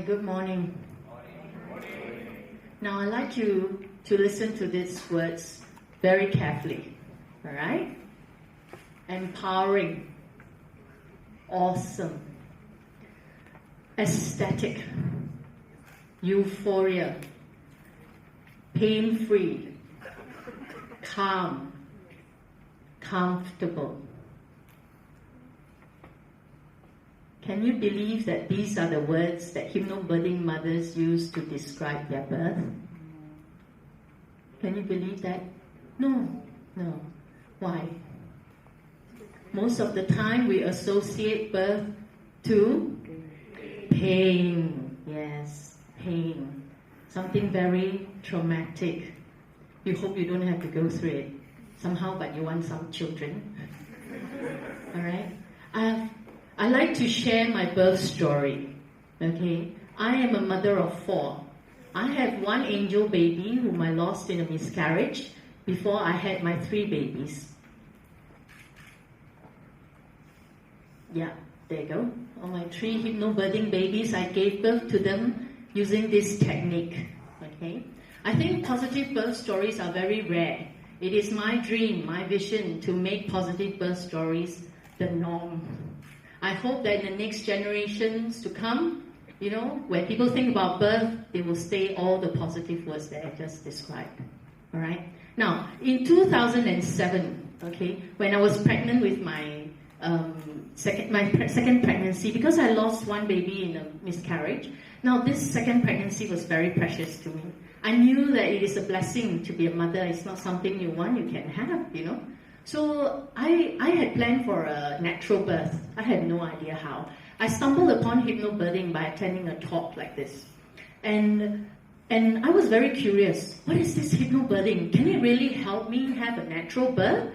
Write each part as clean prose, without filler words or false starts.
good morning. Now I'd like you to listen to these words very carefully. All right? Empowering, awesome, ecstatic, euphoria, pain-free, calm, comfortable. Can you believe that these are the words that hypnobirthing mothers use to describe their birth? Can you believe that? No. Why? Most of the time we associate birth to pain. Yes, pain. Something very traumatic. You hope you don't have to go through it somehow, but you want some children. All right? I like to share my birth story. Okay? I am a mother of 4. I have 1 angel baby whom I lost in a miscarriage before I had my 3 babies. Yeah, there you go. All my 3 hypnobirthing babies, I gave birth to them using this technique. Okay? I think positive birth stories are very rare. It is my dream, my vision to make positive birth stories the norm. I hope that in the next generations to come, when people think about birth, they will say all the positive words that I just described. All right? Now, in 2007, okay, when I was pregnant with my second pregnancy, because I lost 1 baby in a miscarriage, now this second pregnancy was very precious to me. I knew that it is a blessing to be a mother. It's not something you want, you can have, So I had planned for a natural birth. I had no idea how. I stumbled upon hypnobirthing by attending a talk like this. And I was very curious. What is this hypnobirthing? Can it really help me have a natural birth?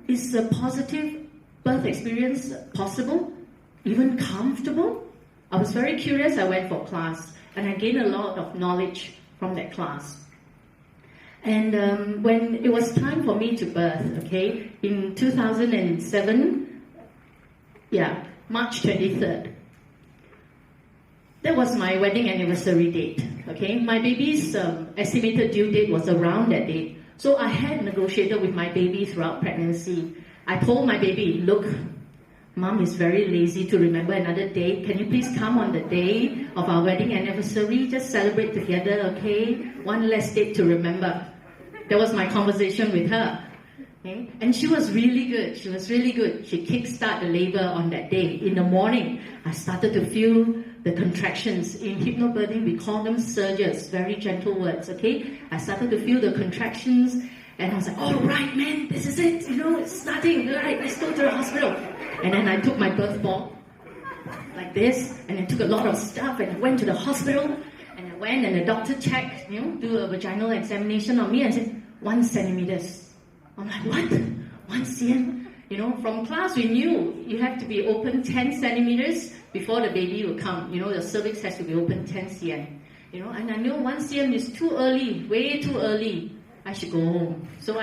Is a positive birth experience possible? Even comfortable? I was very curious. I went for class and I gained a lot of knowledge from that class. And when it was time for me to birth, okay, in 2007, March 23rd, that was my wedding anniversary date, okay? My baby's estimated due date was around that date. So I had negotiated with my baby throughout pregnancy. I told my baby, look, Mom is very lazy to remember another date. Can you please come on the day of our wedding anniversary? Just celebrate together, okay? 1 less date to remember. That was my conversation with her. Okay? And she was really good. She kickstarted the labor on that day. In the morning, I started to feel the contractions. In hypnobirthing, we call them surges, very gentle words, okay? I started to feel the contractions, and I was like, all right, man, this is it. It's starting. All right, let's go to the hospital. And then I took my birth ball like this, and I took a lot of stuff, and I went to the hospital, and I went, and the doctor checked, do a vaginal examination on me, and said, 1 centimeters. I'm like, what? 1 cm? From class we knew you have to be open 10 centimeters before the baby will come. The cervix has to be open 10 cm. And I knew 1 cm is too early, way too early. I should go home. So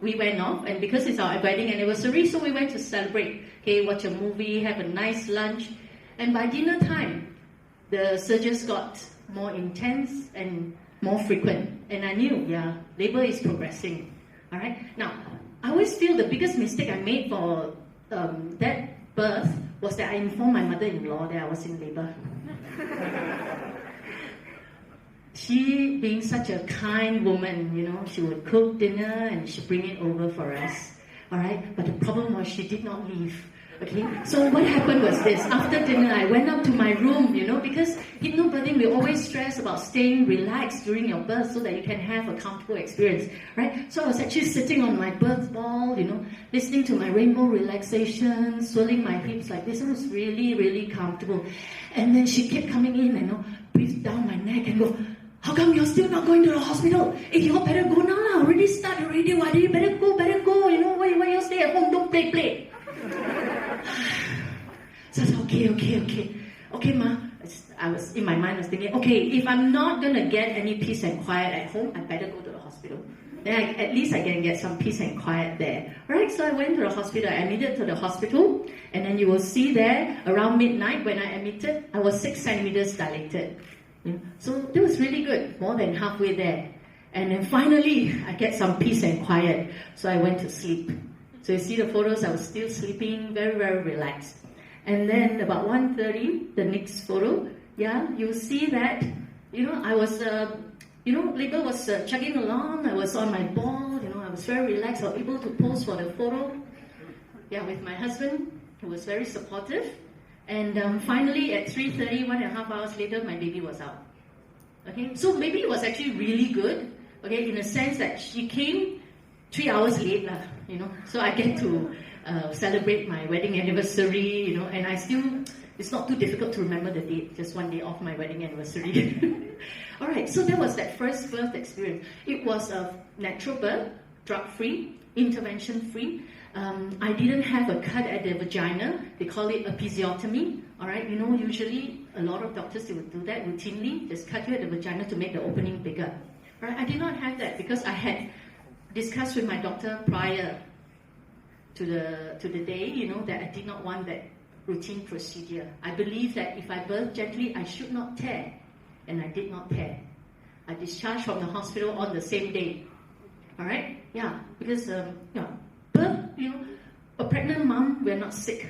we went off, and because it's our wedding anniversary, so we went to celebrate. Okay, watch a movie, have a nice lunch. And by dinner time, the surges got more intense and more frequent. And I knew, labor is progressing. All right? Now, I always feel the biggest mistake I made for that birth was that I informed my mother-in-law that I was in labor. She, being such a kind woman, she would cook dinner and she'd bring it over for us. All right? But the problem was she did not leave. Okay? So what happened was this. After dinner, I went up to my room, because hypnobirthing, we always stress about staying relaxed during your birth so that you can have a comfortable experience. Right? So I was actually sitting on my birth ball, listening to my rainbow relaxation, swirling my hips like this. It was really, really comfortable. And then she kept coming in, breathed down my neck and go, how come you're still not going to the hospital? Hey, you better go now. Already start already. Why do you better go? Why you stay at home? Don't play. So I said, okay, Ma. I was in my mind. I was thinking, okay, if I'm not gonna get any peace and quiet at home, I better go to the hospital. then at least I can get some peace and quiet there. Alright, so I went to the hospital, I admitted to the hospital, and then you will see there, around midnight when I admitted, I was 6 centimeters dilated. So that was really good, more than halfway there. And then finally, I get some peace and quiet, so I went to sleep. So you see the photos, I was still sleeping, very, very relaxed. And then about 1:30, the next photo, you'll see that, I was, labor was chugging along, I was on my ball, I was very relaxed, I was able to pose for the photo, with my husband, who was very supportive. And finally, at 3:30, 1.5 hours later, my baby was out. Okay, so baby was actually really good, okay, in a sense that she came 3 hours late, so I get to celebrate my wedding anniversary, and it's not too difficult to remember the date, just one day off my wedding anniversary. Alright, so that was that first birth experience. It was a natural birth, drug-free, intervention-free. I didn't have a cut at the vagina. They call it episiotomy. Alright, usually a lot of doctors, they would do that routinely, just cut you at the vagina to make the opening bigger. Right? I did not have that because I had discussed with my doctor prior to the day, that I did not want that routine procedure. I believe that if I birth gently, I should not tear, and I did not tear. I discharged from the hospital on the same day. Alright? Because birth, a pregnant mom, we're not sick.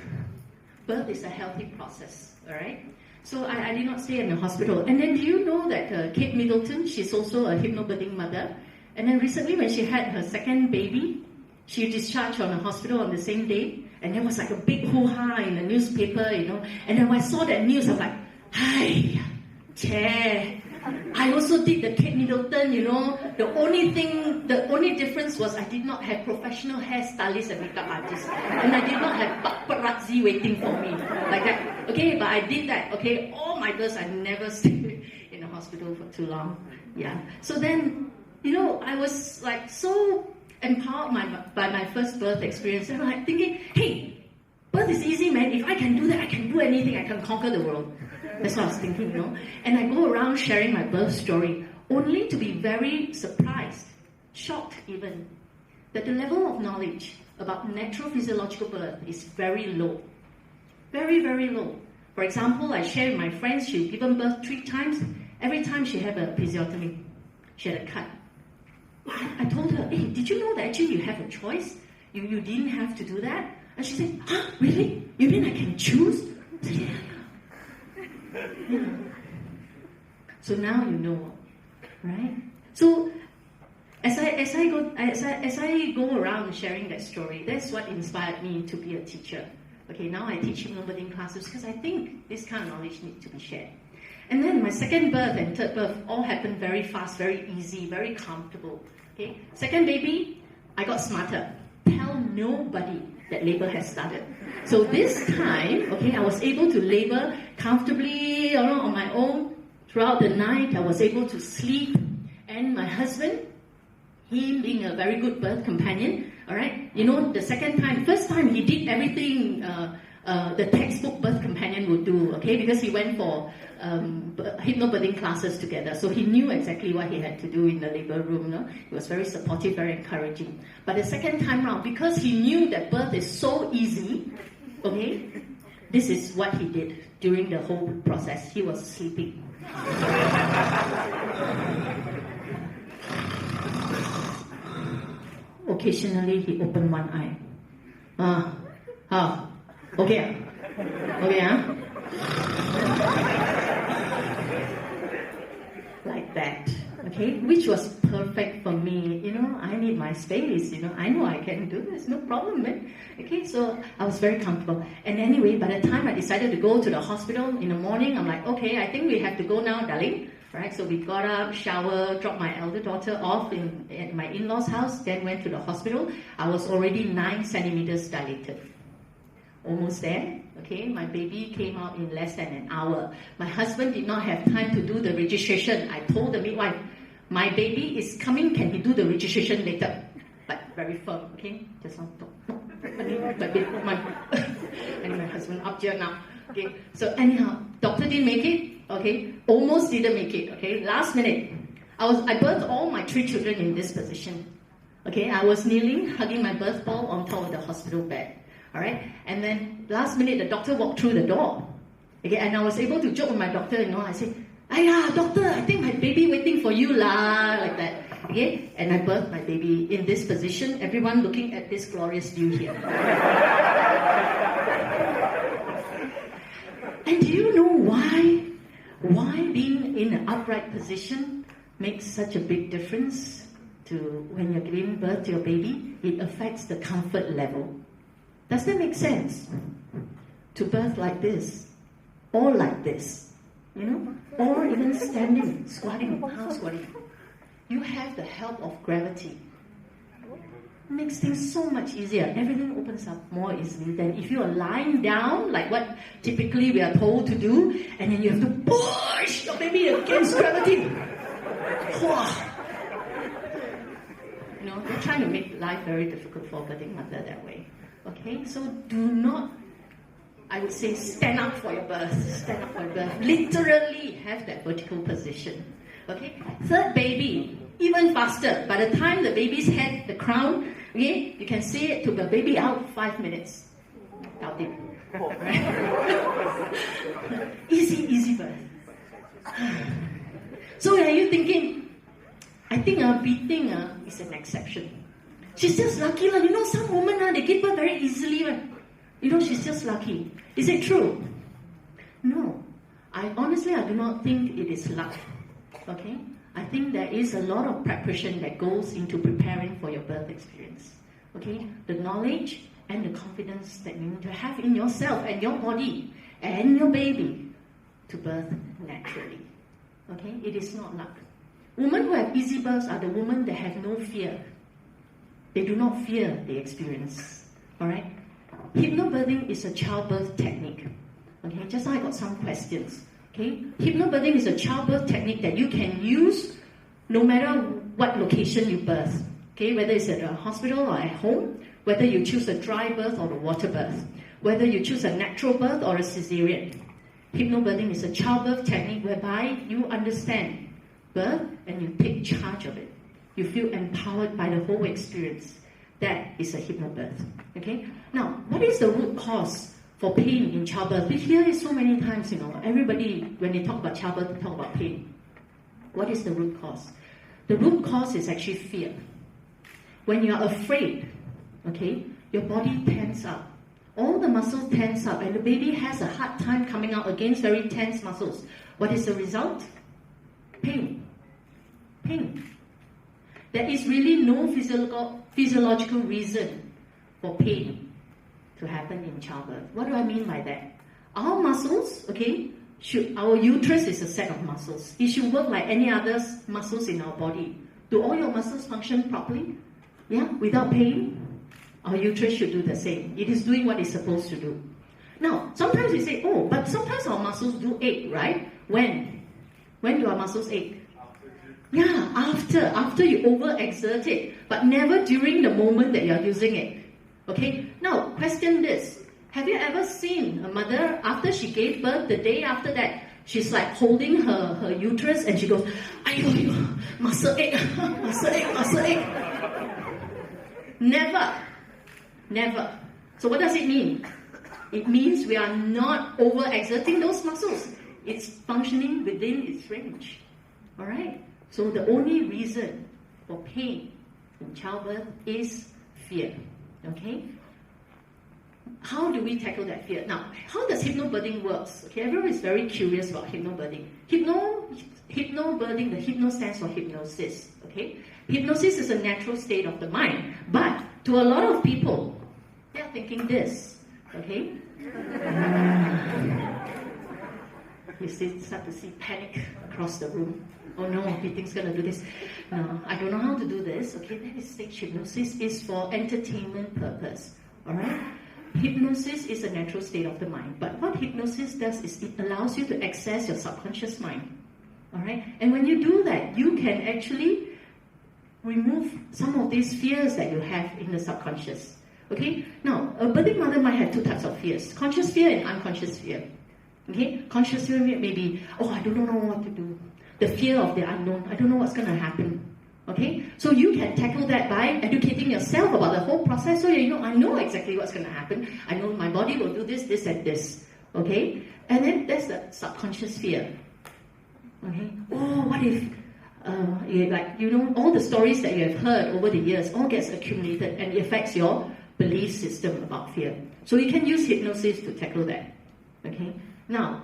Birth is a healthy process. Alright? So I did not stay in the hospital. And then do you know that Kate Middleton, she's also a hypnobirthing mother. And then recently when she had her second baby, she discharged from the hospital on the same day. And there was like a big hoo-ha in the newspaper, And then when I saw that news, I was like, hi, chair. I also did the Kate Middleton, The only difference was I did not have professional hairstylists and makeup artists. And I did not have paparazzi waiting for me. Like that. Okay, but I did that. Okay, all my births, I never stayed in the hospital for too long. So then, I was like so empowered by my first birth experience. And I'm like thinking, hey, birth is easy, man. If I can do that, I can do anything. I can conquer the world. That's what I was thinking, And I go around sharing my birth story, only to be very surprised, shocked even, that the level of knowledge about natural physiological birth is very low. Very, very low. For example, I share with my friends, she'd given birth 3 times. Every time she had a episiotomy. She had a cut. I told her, hey, did you know that actually you have a choice? You didn't have to do that? And she said, huh, really? You mean I can choose? I said, yeah. So now you know, right? So as I go around sharing that story, that's what inspired me to be a teacher. Okay, now I teach hypnobirthing classes because I think this kind of knowledge needs to be shared. And then my second birth and third birth all happened very fast, very easy, very comfortable. Okay, second baby, I got smarter. Tell nobody that labor has started. So this time, okay, I was able to labor comfortably on my own throughout the night. I was able to sleep, and my husband, he being a very good birth companion, all right. The second time, first time he did everything the textbook birth companion would do, okay, because he went for hypnobirthing classes together, so he knew exactly what he had to do in the labor room. He was very supportive, very encouraging. But the second time round, because he knew that birth is so easy, okay, this is what he did during the whole process. He was sleeping. Occasionally, he opened one eye. Okay. Like that, okay, which was perfect for me. I need my space. I know I can do this, no problem, man. Okay, so I was very comfortable. And anyway, by the time I decided to go to the hospital in the morning, I'm like, okay, I think we have to go now, darling. Right, so we got up, showered, dropped my elder daughter off at my in-laws' house, then went to the hospital. I was already 9 centimeters dilated. Almost there, okay? My baby came out in less than an hour. My husband did not have time to do the registration. I told the midwife, my baby is coming, can he do the registration later? But very firm, okay? Just not talk. And my husband up here now. Okay, so anyhow, doctor didn't make it, okay? Almost didn't make it, okay? Last minute. I birthed all my 3 children in this position. Okay, I was kneeling, hugging my birth ball on top of the hospital bed. All right, and then last minute the doctor walked through the door. Okay, and I was able to joke with my doctor. I said, "Aya, doctor, I think my baby waiting for you lah," like that. Okay, and I birthed my baby in this position. Everyone looking at this glorious view here. And do you know why? Why being in an upright position makes such a big difference to when you're giving birth to your baby? It affects the comfort level. Does that make sense? To birth like this, or like this, or even standing, squatting, half squatting. You have the help of gravity. It makes things so much easier. Everything opens up more easily than if you are lying down, like what typically we are told to do, and then you have to push your baby against gravity. They're trying to make life very difficult for a birthing mother that way. Okay, so do not, I would say, stand up for your birth. Stand up for your birth. Literally have that vertical position. Okay, third baby, even faster. By the time the baby's head, the crown, okay, you can see it, took the baby out 5 minutes. Got it. Right? Easy birth. So are you thinking, I think beating is an exception. She's just lucky. Some women, they give birth very easily. She's just lucky. Is it true? No. I do not think it is luck. Okay? I think there is a lot of preparation that goes into preparing for your birth experience. Okay? The knowledge and the confidence that you need to have in yourself and your body and your baby to birth naturally. Okay? It is not luck. Women who have easy births are the women that have no fear. They do not fear the experience. Alright? HypnoBirthing is a childbirth technique. Okay, just now I got some questions. Okay, HypnoBirthing is a childbirth technique that you can use no matter what location you birth. Okay, whether it's at a hospital or at home, whether you choose a dry birth or a water birth, whether you choose a natural birth or a cesarean. HypnoBirthing is a childbirth technique whereby you understand birth and you take charge of it. You feel empowered by the whole experience. That is a hypnobirth. Okay? Now, what is the root cause for pain in childbirth? We hear it so many times, everybody, when they talk about childbirth, they talk about pain. What is the root cause? The root cause is actually fear. When you are afraid, okay, your body tenses up. All the muscles tense up, and the baby has a hard time coming out against very tense muscles. What is the result? Pain. Pain. There is really no physiological reason for pain to happen in childbirth. What do I mean by that? Our muscles, okay, our uterus is a set of muscles. It should work like any other muscles in our body. Do all your muscles function properly? Yeah, without pain? Our uterus should do the same. It is doing what it's supposed to do. Now, sometimes we say, but sometimes our muscles do ache, right? When? When do our muscles ache? Yeah, after you overexert it, but never during the moment that you're using it. Okay? Now, question this. Have you ever seen a mother, after she gave birth, the day after that, she's like holding her uterus and she goes, "Ayo, muscle ache, muscle ache." Never. So what does it mean? It means we are not overexerting those muscles. It's functioning within its range. Alright? So the only reason for pain in childbirth is fear. Okay? How do we tackle that fear? Now, how does hypnobirthing works? Okay, everyone is very curious about hypnobirthing. Hypnobirthing, the hypno stands for hypnosis. Okay? Hypnosis is a natural state of the mind. But to a lot of people, they are thinking this. Okay? You start to see panic across the room. Oh no, he thinks he's going to do this. No, I don't know how to do this. Okay, that is stage hypnosis is for entertainment purpose. Alright? Hypnosis is a natural state of the mind. But what hypnosis does is it allows you to access your subconscious mind. Alright? And when you do that, you can actually remove some of these fears that you have in the subconscious. Okay? Now, a birthing mother might have two types of fears. Conscious fear and unconscious fear. Okay? Conscious fear may be, I don't know what to do. The fear of the unknown. I don't know what's going to happen. Okay, so you can tackle that by educating yourself about the whole process. So you know, I know exactly what's going to happen. I know my body will do this, this, and this. Okay, and then there's the subconscious fear. Okay, oh, what if, all the stories that you have heard over the years all gets accumulated and it affects your belief system about fear. So you can use hypnosis to tackle that. Okay, now,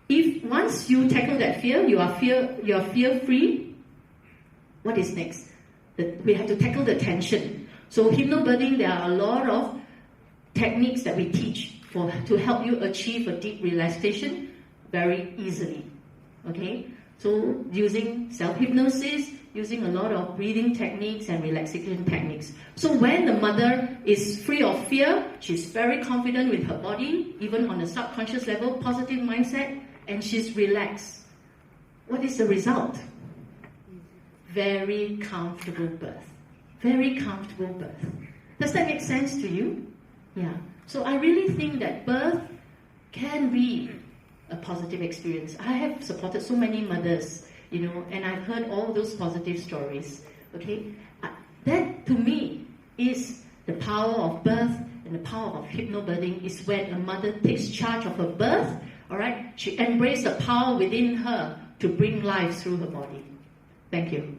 if once you tackle that fear, you are fear-free. What is next? We have to tackle the tension. So hypnobirthing, there are a lot of techniques that we teach to help you achieve a deep relaxation very easily. Okay? So using self-hypnosis, using a lot of breathing techniques and relaxation techniques. So when the mother is free of fear, she's very confident with her body, even on a subconscious level, positive mindset, and she's relaxed. What is the result? Very comfortable birth. Very comfortable birth. Does that make sense to you? Yeah. So I really think that birth can be a positive experience. I have supported so many mothers, and I've heard all those positive stories. Okay? That, to me, is the power of birth and the power of hypnobirthing is when a mother takes charge of her birth, all right? She embraces the power within her to bring life through her body. Thank you.